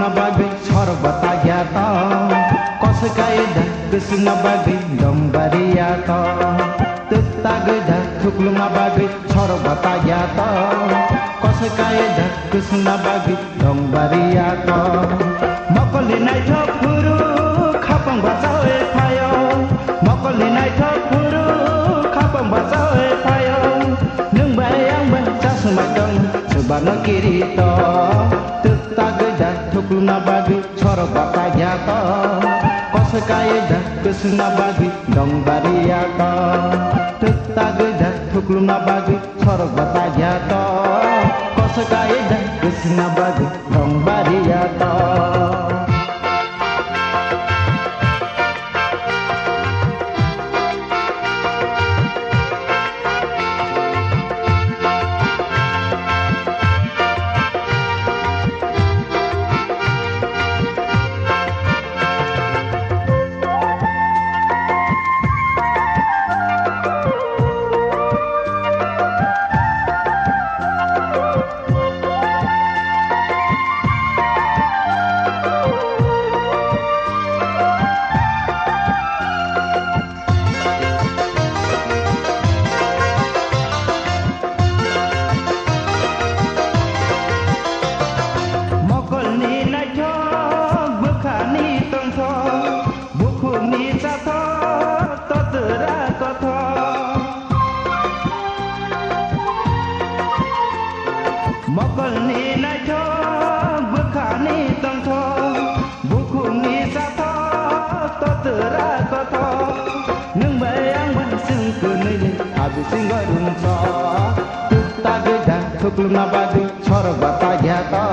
thuklumna bagi sorok batagyato kos kaida kesuna bagi dombariyato tetagda thuklumna bagi sorok batagyato kos kaida kesuna bagi dombariyato mokoli nai thokuru khapang basao e phayo mokoli nai thokuru khapang basao e phayo nung bayang baca semadong sebana kirito tetagda thuklumna bagi sorok batagyato kos kaida kesuna bagi dombariyato tetagda thuklumna bagi sorok batagyato kos kaida kesuna bagi dombariyato mokol ni nai tho bukha ni tong tho buku ni sa tho to tera ko tho nung bayang ban sing ku ni abi sing garung so tetagda thuklumna bagi sorok batagyato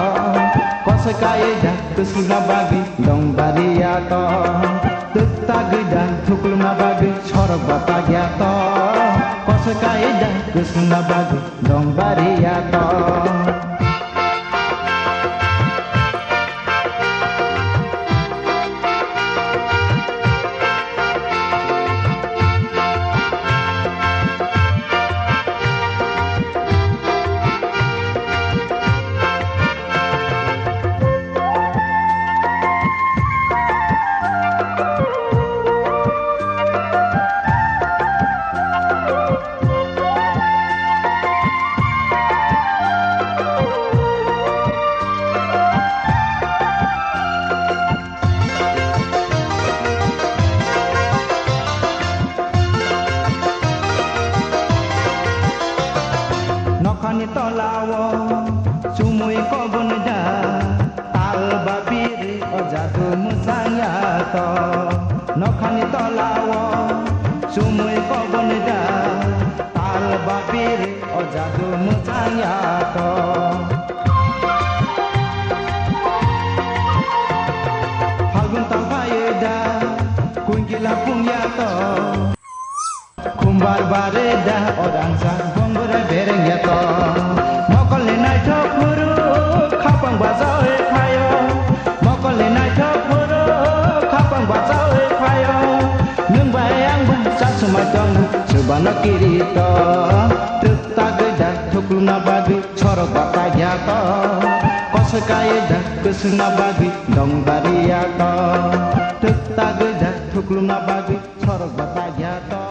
kos kaida kesuna bagi dombariyato tetagda thuklumna bagi sorok batagyato kos kaida kesuna bagi dombariyato nokani tolawo sumui ko bunja tal babiri ojadu musanyato nokani tolawo sumui ko bunja tal babiri ojadu musanyato falgun tampayeda kunjila punyato kumbar bareda orang sang bonggora bereng yato mokol ni nai thokuru khapang basao e phayo mokol ni nai thokuru khapang basao e phayo nung bayang baca semadong sebana kirito tetagda thuklumna bagi sorok batagyato kos kaida kesuna bagi dombariyato tetagda thuklumna bagi sorok batagyato